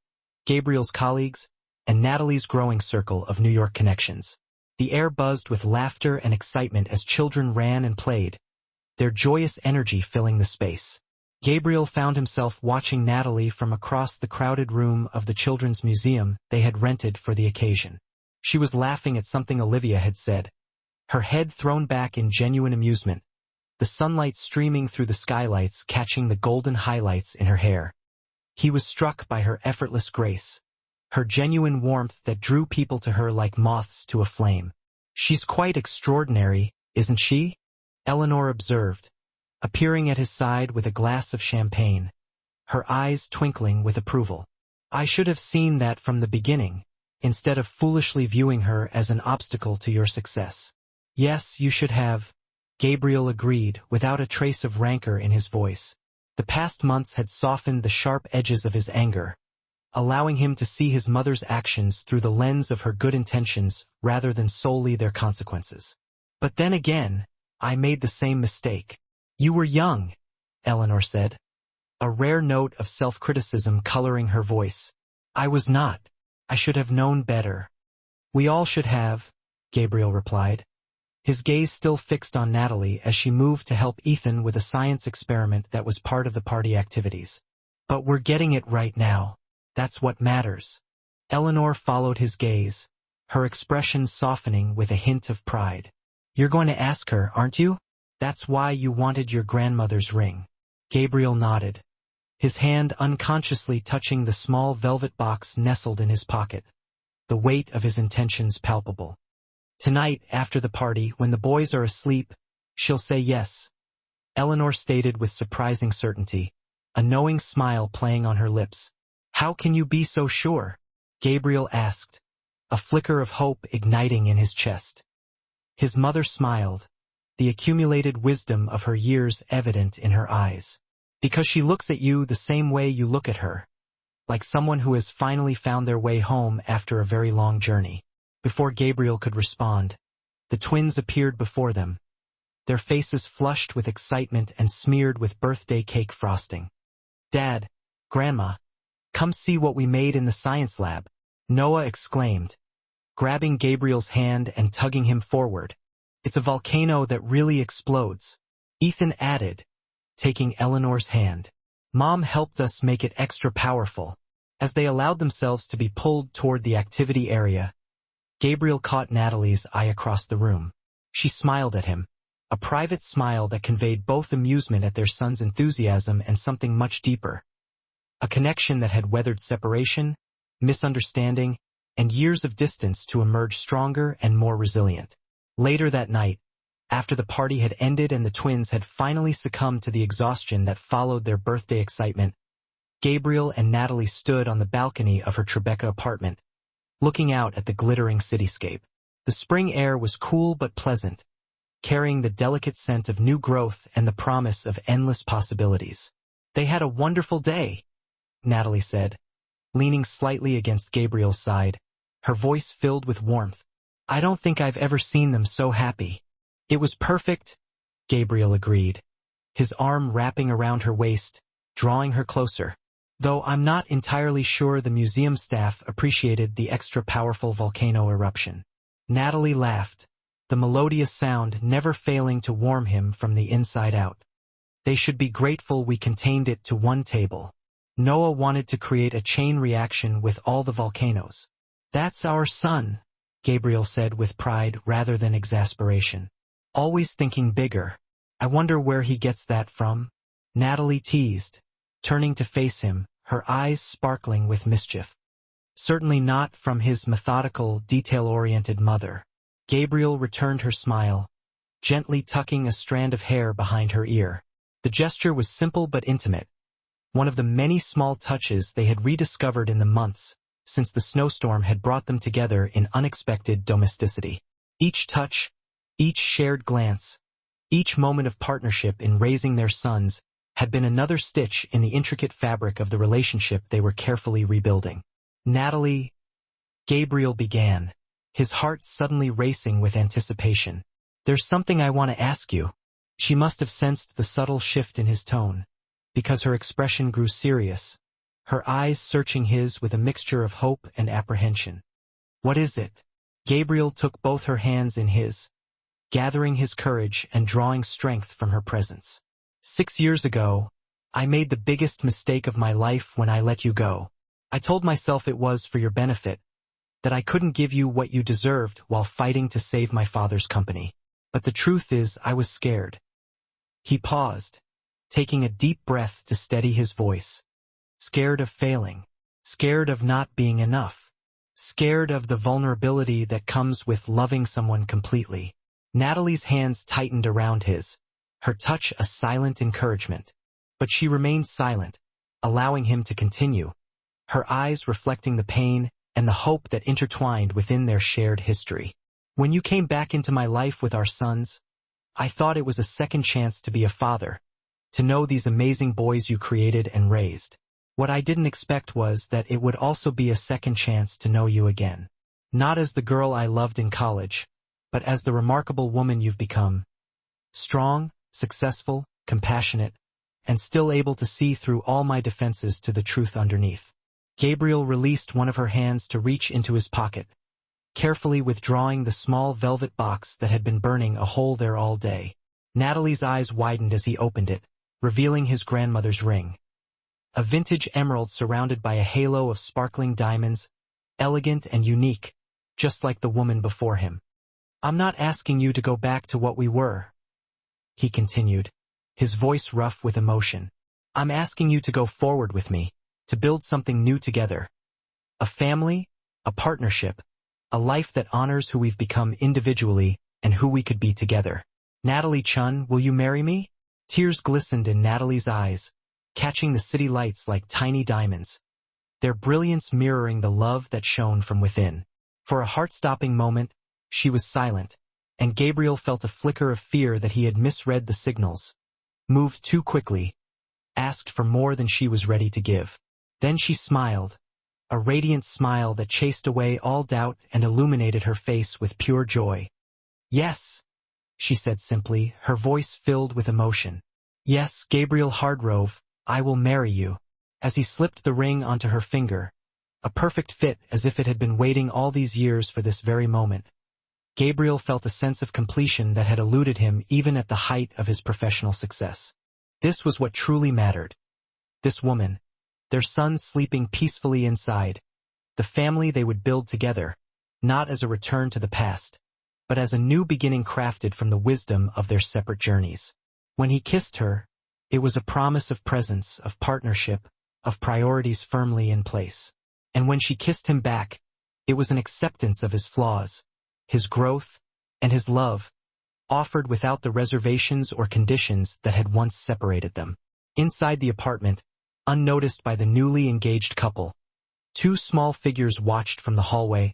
Gabriel's colleagues, and Natalie's growing circle of New York connections. The air buzzed with laughter and excitement as children ran and played, their joyous energy filling the space. Gabriel found himself watching Natalie from across the crowded room of the children's museum they had rented for the occasion. She was laughing at something Olivia had said, her head thrown back in genuine amusement, the sunlight streaming through the skylights catching the golden highlights in her hair. He was struck by her effortless grace, her genuine warmth that drew people to her like moths to a flame. "She's quite extraordinary, isn't she?" Eleanor observed, appearing at his side with a glass of champagne, her eyes twinkling with approval. "I should have seen that from the beginning, instead of foolishly viewing her as an obstacle to your success." "Yes, you should have," Gabriel agreed without a trace of rancor in his voice. The past months had softened the sharp edges of his anger, allowing him to see his mother's actions through the lens of her good intentions rather than solely their consequences. "But then again, I made the same mistake." You were young, Eleanor said, a rare note of self-criticism coloring her voice. I was not. I should have known better. We all should have, Gabriel replied, his gaze still fixed on Natalie as she moved to help Ethan with a science experiment that was part of the party activities. But we're getting it right now. That's what matters. Eleanor followed his gaze, her expression softening with a hint of pride. You're going to ask her, aren't you? That's why you wanted your grandmother's ring. Gabriel nodded, his hand unconsciously touching the small velvet box nestled in his pocket, the weight of his intentions palpable. Tonight, after the party, when the boys are asleep, she'll say yes, Eleanor stated with surprising certainty, a knowing smile playing on her lips. How can you be so sure? Gabriel asked, a flicker of hope igniting in his chest. His mother smiled, the accumulated wisdom of her years evident in her eyes. Because she looks at you the same way you look at her, like someone who has finally found their way home after a very long journey. Before Gabriel could respond, the twins appeared before them, their faces flushed with excitement and smeared with birthday cake frosting. Dad, Grandma, come see what we made in the science lab, Noah exclaimed, grabbing Gabriel's hand and tugging him forward. It's a volcano that really explodes, Ethan added, taking Eleanor's hand. Mom helped us make it extra powerful. As they allowed themselves to be pulled toward the activity area, Gabriel caught Natalie's eye across the room. She smiled at him, a private smile that conveyed both amusement at their son's enthusiasm and something much deeper. A connection that had weathered separation, misunderstanding, and years of distance to emerge stronger and more resilient. Later that night, after the party had ended and the twins had finally succumbed to the exhaustion that followed their birthday excitement, Gabriel and Natalie stood on the balcony of her Tribeca apartment, looking out at the glittering cityscape. The spring air was cool but pleasant, carrying the delicate scent of new growth and the promise of endless possibilities. They had a wonderful day, Natalie said, leaning slightly against Gabriel's side, her voice filled with warmth. I don't think I've ever seen them so happy. It was perfect, Gabriel agreed, his arm wrapping around her waist, drawing her closer. Though I'm not entirely sure the museum staff appreciated the extra powerful volcano eruption. Natalie laughed, the melodious sound never failing to warm him from the inside out. They should be grateful we contained it to one table. Noah wanted to create a chain reaction with all the volcanoes. That's our son, Gabriel said with pride rather than exasperation. Always thinking bigger. I wonder where he gets that from? Natalie teased, turning to face him, her eyes sparkling with mischief. Certainly not from his methodical, detail-oriented mother. Gabriel returned her smile, gently tucking a strand of hair behind her ear. The gesture was simple but intimate, one of the many small touches they had rediscovered in the months since the snowstorm had brought them together in unexpected domesticity. Each touch, each shared glance, each moment of partnership in raising their sons had been another stitch in the intricate fabric of the relationship they were carefully rebuilding. Natalie, Gabriel began, his heart suddenly racing with anticipation. There's something I want to ask you. She must have sensed the subtle shift in his tone, because her expression grew serious, her eyes searching his with a mixture of hope and apprehension. What is it? Gabriel took both her hands in his, gathering his courage and drawing strength from her presence. 6 years ago, I made the biggest mistake of my life when I let you go. I told myself it was for your benefit, that I couldn't give you what you deserved while fighting to save my father's company. But the truth is, I was scared. He paused, taking a deep breath to steady his voice. Scared of failing, scared of not being enough, scared of the vulnerability that comes with loving someone completely. Natalie's hands tightened around his, her touch a silent encouragement. But she remained silent, allowing him to continue, her eyes reflecting the pain and the hope that intertwined within their shared history. When you came back into my life with our sons, I thought it was a second chance to be a father, to know these amazing boys you created and raised. What I didn't expect was that it would also be a second chance to know you again. Not as the girl I loved in college, but as the remarkable woman you've become. Strong, successful, compassionate, and still able to see through all my defenses to the truth underneath. Gabriel released one of her hands to reach into his pocket, carefully withdrawing the small velvet box that had been burning a hole there all day. Natalie's eyes widened as he opened it, revealing his grandmother's ring. A vintage emerald surrounded by a halo of sparkling diamonds, elegant and unique, just like the woman before him. "I'm not asking you to go back to what we were," he continued, his voice rough with emotion. "I'm asking you to go forward with me, to build something new together. A family, a partnership, a life that honors who we've become individually and who we could be together. Natalie Chun, will you marry me?" Tears glistened in Natalie's eyes, catching the city lights like tiny diamonds, their brilliance mirroring the love that shone from within. For a heart-stopping moment, she was silent, and Gabriel felt a flicker of fear that he had misread the signals, moved too quickly, asked for more than she was ready to give. Then she smiled, a radiant smile that chased away all doubt and illuminated her face with pure joy. "Yes," she said simply, her voice filled with emotion. "Yes, Gabriel Hardrove, I will marry you." As he slipped the ring onto her finger, a perfect fit as if it had been waiting all these years for this very moment, Gabriel felt a sense of completion that had eluded him even at the height of his professional success. This was what truly mattered. This woman, their son sleeping peacefully inside, the family they would build together, not as a return to the past, but as a new beginning crafted from the wisdom of their separate journeys. When he kissed her, it was a promise of presence, of partnership, of priorities firmly in place. And when she kissed him back, it was an acceptance of his flaws, his growth, and his love, offered without the reservations or conditions that had once separated them. Inside the apartment, unnoticed by the newly engaged couple, two small figures watched from the hallway,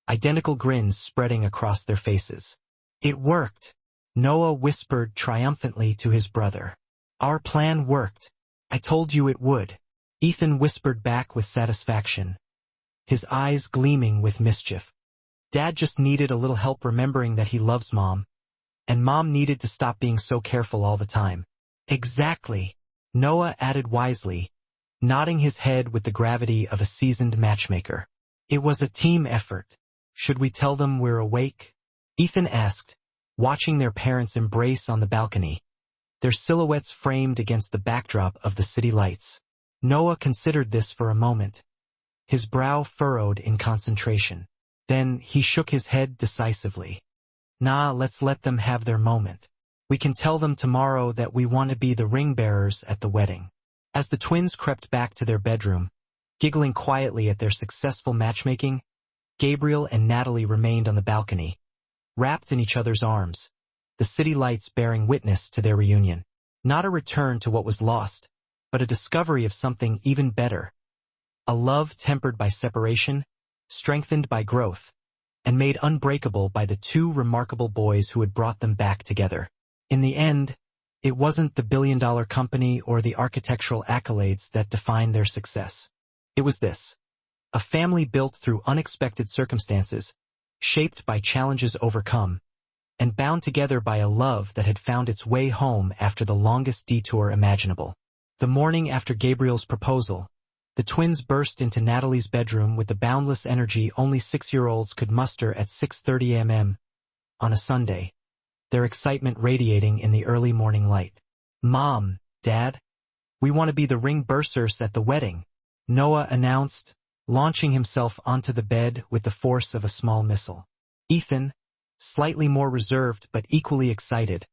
identical grins spreading across their faces. "It worked," Noah whispered triumphantly to his brother. "Our plan worked. I told you it would," Ethan whispered back with satisfaction, his eyes gleaming with mischief. "Dad just needed a little help remembering that he loves Mom, and Mom needed to stop being so careful all the time." "Exactly," Noah added wisely, nodding his head with the gravity of a seasoned matchmaker. "It was a team effort. Should we tell them we're awake?" Ethan asked, watching their parents embrace on the balcony, their silhouettes framed against the backdrop of the city lights. Noah considered this for a moment, his brow furrowed in concentration. Then he shook his head decisively. "Nah, let's let them have their moment. We can tell them tomorrow that we want to be the ring bearers at the wedding." As the twins crept back to their bedroom, giggling quietly at their successful matchmaking, Gabriel and Natalie remained on the balcony, wrapped in each other's arms, the city lights bearing witness to their reunion. Not a return to what was lost, but a discovery of something even better. A love tempered by separation, strengthened by growth, and made unbreakable by the two remarkable boys who had brought them back together. In the end, it wasn't the billion-dollar company or the architectural accolades that defined their success. It was this: a family built through unexpected circumstances, shaped by challenges overcome, and bound together by a love that had found its way home after the longest detour imaginable. The morning after Gabriel's proposal, the twins burst into Natalie's bedroom with the boundless energy only 6-year-olds could muster at 6:30 a.m. on a Sunday, their excitement radiating in the early morning light. "Mom, Dad, we want to be the ring bearers at the wedding," Noah announced, launching himself onto the bed with the force of a small missile. Ethan, slightly more reserved but equally excited,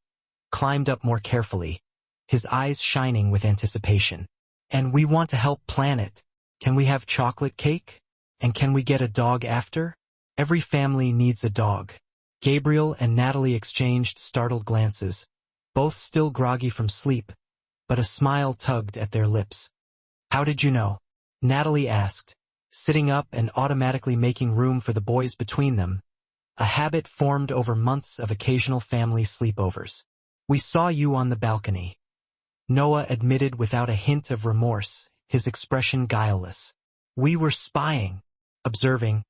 climbed up more carefully, his eyes shining with anticipation. "And we want to help plan it. Can we have chocolate cake? And can we get a dog after? Every family needs a dog." Gabriel and Natalie exchanged startled glances, both still groggy from sleep, but a smile tugged at their lips. "How did you know?" Natalie asked, sitting up and automatically making room for the boys between them, a habit formed over months of occasional family sleepovers. "We saw you on the balcony," Noah admitted without a hint of remorse, his expression guileless. "We were spying." Observing,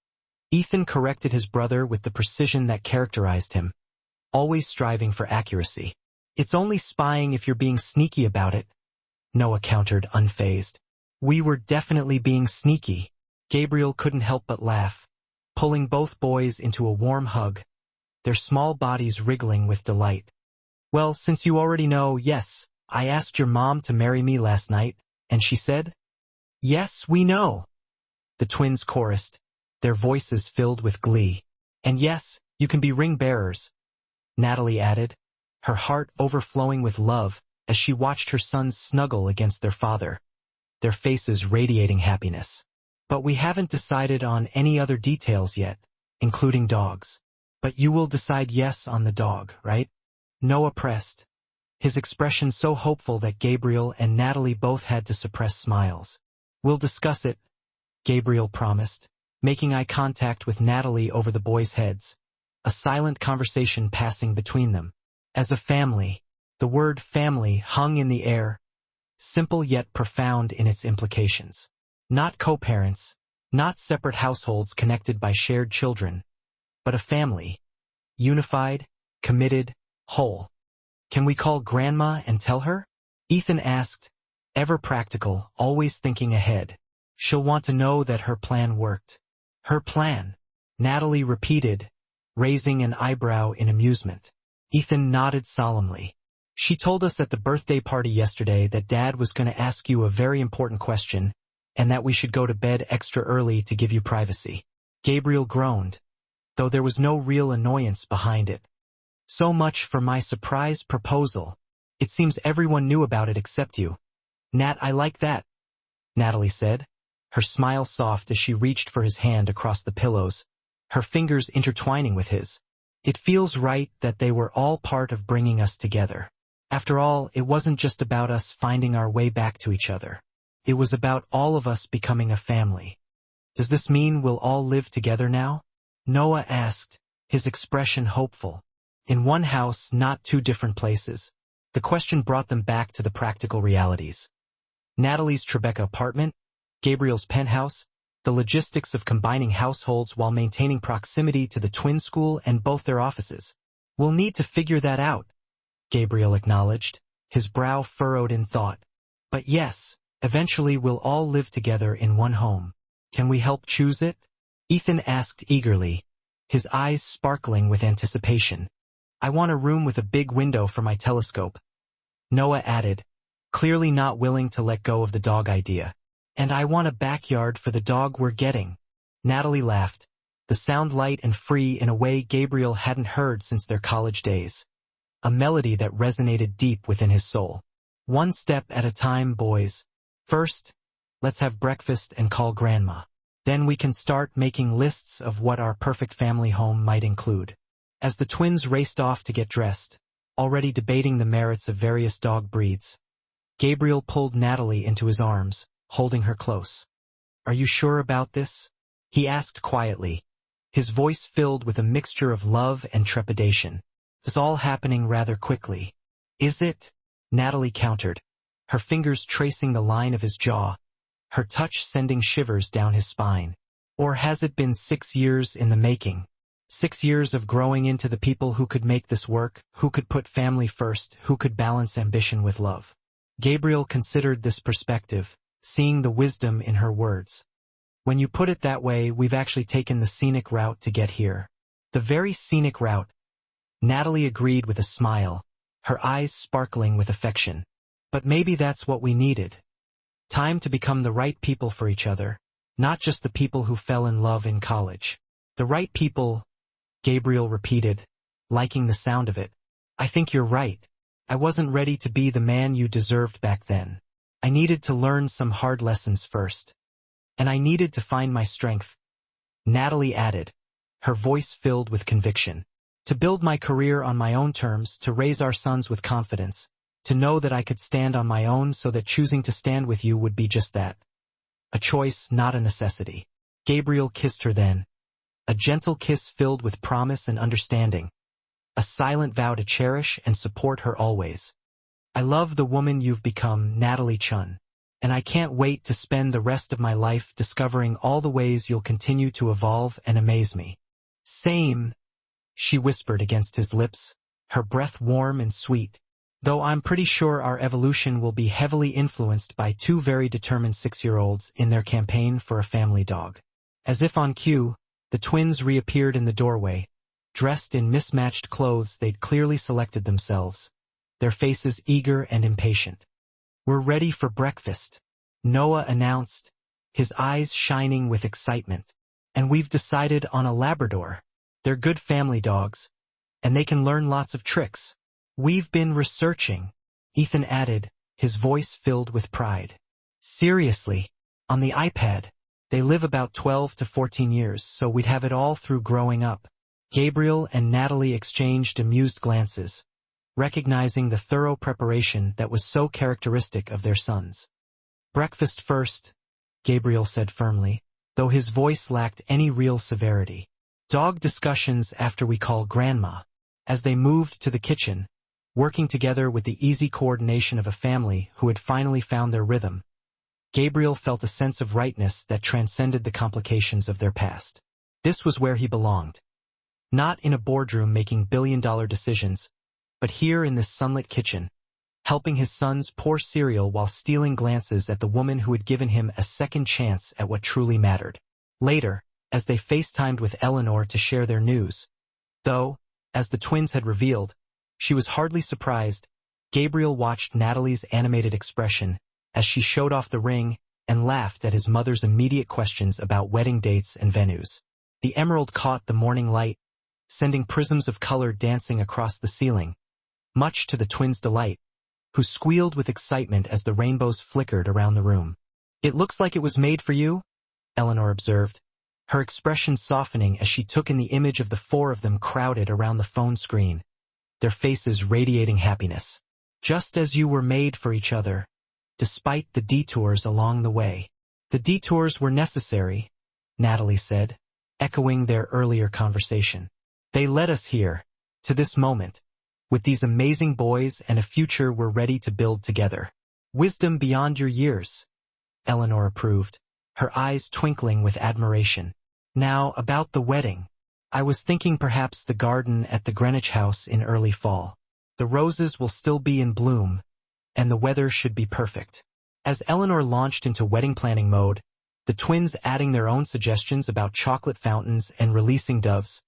Ethan corrected his brother with the precision that characterized him, always striving for accuracy. It's only spying if you're being sneaky about it, Noah countered unfazed. We were definitely being sneaky. Gabriel couldn't help but laugh, pulling both boys into a warm hug, their small bodies wriggling with delight. Well, since you already know, yes, I asked your mom to marry me last night, and she said, yes, we know. The twins chorused, their voices filled with glee. And yes, you can be ring bearers, Natalie added, her heart overflowing with love as she watched her sons snuggle against their father, their faces radiating happiness. But we haven't decided on any other details yet, including dogs. But you will decide yes on the dog, right? Noah pressed, his expression so hopeful that Gabriel and Natalie both had to suppress smiles. We'll discuss it, Gabriel promised, making eye contact with Natalie over the boys' heads, a silent conversation passing between them. As a family, the word family hung in the air, simple yet profound in its implications. Not co-parents, not separate households connected by shared children, but a family, unified, committed, whole. Can we call Grandma and tell her? Ethan asked, ever practical, always thinking ahead. She'll want to know that her plan worked. Her plan, Natalie repeated, raising an eyebrow in amusement. Ethan nodded solemnly. She told us at the birthday party yesterday that Dad was going to ask you a very important question, and that we should go to bed extra early to give you privacy. Gabriel groaned, though there was no real annoyance behind it. So much for my surprise proposal. It seems everyone knew about it except you. Nat, I like that, Natalie said, her smile soft as she reached for his hand across the pillows, her fingers intertwining with his. It feels right that they were all part of bringing us together. After all, it wasn't just about us finding our way back to each other. It was about all of us becoming a family. Does this mean we'll all live together now? Noah asked, his expression hopeful. In one house, not two different places. The question brought them back to the practical realities. Natalie's Tribeca apartment, Gabriel's penthouse, the logistics of combining households while maintaining proximity to the twin school and both their offices. We'll need to figure that out, Gabriel acknowledged, his brow furrowed in thought. But yes, eventually we'll all live together in one home. Can we help choose it? Ethan asked eagerly, his eyes sparkling with anticipation. I want a room with a big window for my telescope, Noah added, clearly not willing to let go of the dog idea. And I want a backyard for the dog we're getting. Natalie laughed, the sound light and free in a way Gabriel hadn't heard since their college days. A melody that resonated deep within his soul. One step at a time, boys. First, let's have breakfast and call Grandma. Then we can start making lists of what our perfect family home might include. As the twins raced off to get dressed, already debating the merits of various dog breeds, Gabriel pulled Natalie into his arms, holding her close. Are you sure about this? He asked quietly, his voice filled with a mixture of love and trepidation. It's all happening rather quickly. Is it? Natalie countered, her fingers tracing the line of his jaw, her touch sending shivers down his spine. Or has it been 6 years in the making? 6 years of growing into the people who could make this work, who could put family first, who could balance ambition with love. Gabriel considered this perspective, seeing the wisdom in her words. When you put it that way, we've actually taken the scenic route to get here. The very scenic route, Natalie agreed with a smile, her eyes sparkling with affection. But maybe that's what we needed. Time to become the right people for each other, not just the people who fell in love in college. The right people, Gabriel repeated, liking the sound of it. I think you're right. I wasn't ready to be the man you deserved back then. I needed to learn some hard lessons first. And I needed to find my strength, Natalie added, her voice filled with conviction. To build my career on my own terms, to raise our sons with confidence, to know that I could stand on my own so that choosing to stand with you would be just that. A choice, not a necessity. Gabriel kissed her then, a gentle kiss filled with promise and understanding, a silent vow to cherish and support her always. I love the woman you've become, Natalie Chun, and I can't wait to spend the rest of my life discovering all the ways you'll continue to evolve and amaze me. Same, she whispered against his lips, her breath warm and sweet. Though I'm pretty sure our evolution will be heavily influenced by two very determined 6-year-olds in their campaign for a family dog. As if on cue, the twins reappeared in the doorway, dressed in mismatched clothes they'd clearly selected themselves, their faces eager and impatient. "We're ready for breakfast," Noah announced, his eyes shining with excitement. "And we've decided on a Labrador. They're good family dogs, and they can learn lots of tricks." "We've been researching," Ethan added, his voice filled with pride. "Seriously, on the iPad. They live about 12 to 14 years, so we'd have it all through growing up." Gabriel and Natalie exchanged amused glances, recognizing the thorough preparation that was so characteristic of their sons. "Breakfast first," Gabriel said firmly, though his voice lacked any real severity. "Dog discussions after we call Grandma." As they moved to the kitchen, working together with the easy coordination of a family who had finally found their rhythm, Gabriel felt a sense of rightness that transcended the complications of their past. This was where he belonged. Not in a boardroom making billion-dollar decisions, but here in this sunlit kitchen, helping his sons pour cereal while stealing glances at the woman who had given him a second chance at what truly mattered. Later, as they FaceTimed with Eleanor to share their news, though, as the twins had revealed, she was hardly surprised, Gabriel watched Natalie's animated expression as she showed off the ring and laughed at his mother's immediate questions about wedding dates and venues. The emerald caught the morning light, sending prisms of color dancing across the ceiling, much to the twins' delight, who squealed with excitement as the rainbows flickered around the room. "It looks like it was made for you," Eleanor observed, her expression softening as she took in the image of the four of them crowded around the phone screen, their faces radiating happiness. "Just as you were made for each other, despite the detours along the way." "The detours were necessary," Natalie said, echoing their earlier conversation. "They led us here, to this moment, with these amazing boys and a future we're ready to build together." "Wisdom beyond your years," Eleanor approved, her eyes twinkling with admiration. "Now, about the wedding. I was thinking perhaps the garden at the Greenwich house in early fall. The roses will still be in bloom, and the weather should be perfect." As Eleanor launched into wedding planning mode, the twins adding their own suggestions about chocolate fountains and releasing doves.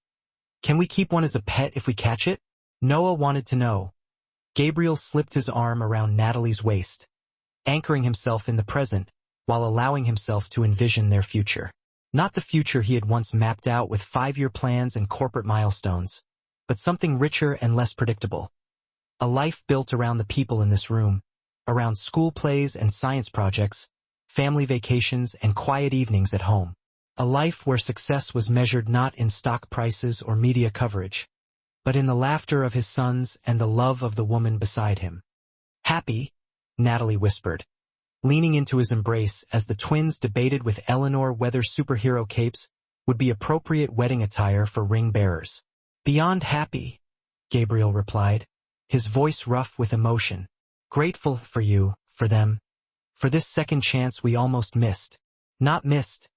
"Can we keep one as a pet if we catch it?" Noah wanted to know. Gabriel slipped his arm around Natalie's waist, anchoring himself in the present while allowing himself to envision their future. Not the future he had once mapped out with 5-year plans and corporate milestones, but something richer and less predictable. A life built around the people in this room, around school plays and science projects, family vacations and quiet evenings at home. A life where success was measured not in stock prices or media coverage, but in the laughter of his sons and the love of the woman beside him. "Happy?" Natalie whispered, leaning into his embrace as the twins debated with Eleanor whether superhero capes would be appropriate wedding attire for ring bearers. "Beyond happy," Gabriel replied, his voice rough with emotion. "Grateful for you, for them, for this second chance we almost missed." "Not missed,"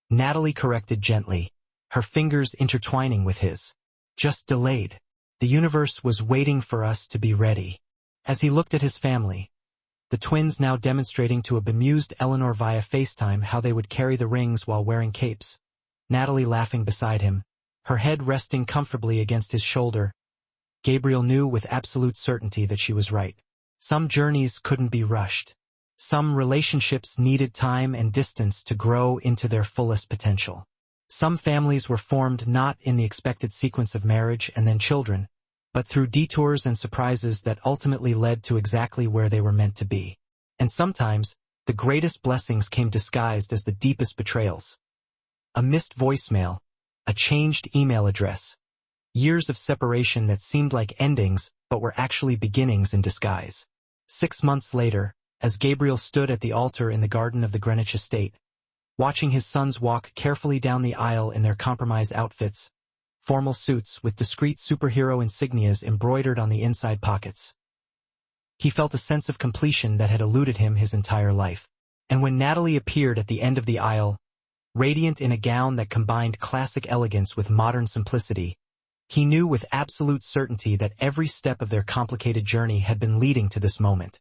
Natalie corrected gently, her fingers intertwining with his. "Just delayed. The universe was waiting for us to be ready." As he looked at his family, the twins now demonstrating to a bemused Eleanor via FaceTime how they would carry the rings while wearing capes, Natalie laughing beside him, her head resting comfortably against his shoulder, Gabriel knew with absolute certainty that she was right. Some journeys couldn't be rushed. Some relationships needed time and distance to grow into their fullest potential. Some families were formed not in the expected sequence of marriage and then children, but through detours and surprises that ultimately led to exactly where they were meant to be. And sometimes, the greatest blessings came disguised as the deepest betrayals. A missed voicemail, a changed email address, years of separation that seemed like endings but were actually beginnings in disguise. 6 months later, as Gabriel stood at the altar in the garden of the Greenwich estate, watching his sons walk carefully down the aisle in their compromise outfits, formal suits with discreet superhero insignias embroidered on the inside pockets, he felt a sense of completion that had eluded him his entire life. And when Natalie appeared at the end of the aisle, radiant in a gown that combined classic elegance with modern simplicity, He knew with absolute certainty that every step of their complicated journey had been leading to this moment.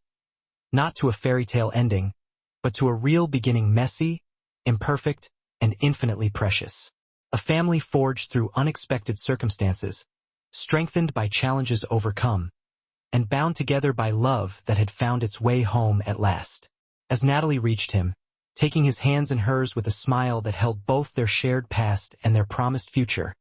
Not to a fairy tale ending, but to a real beginning, messy, imperfect, and infinitely precious. A family forged through unexpected circumstances, strengthened by challenges overcome, and bound together by love that had found its way home at last. As Natalie reached him, taking his hands in hers with a smile that held both their shared past and their promised future,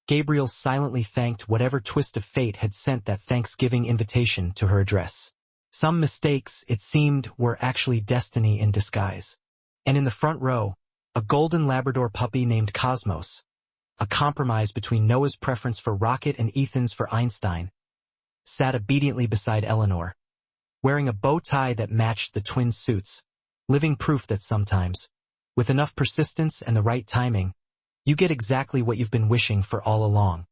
Gabriel silently thanked whatever twist of fate had sent that Thanksgiving invitation to her address. Some mistakes, it seemed, were actually destiny in disguise. And in the front row, a golden Labrador puppy named Cosmos, a compromise between Noah's preference for Rocket and Ethan's for Einstein, sat obediently beside Eleanor, wearing a bow tie that matched the twins' suits, living proof that sometimes, with enough persistence and the right timing, you get exactly what you've been wishing for all along.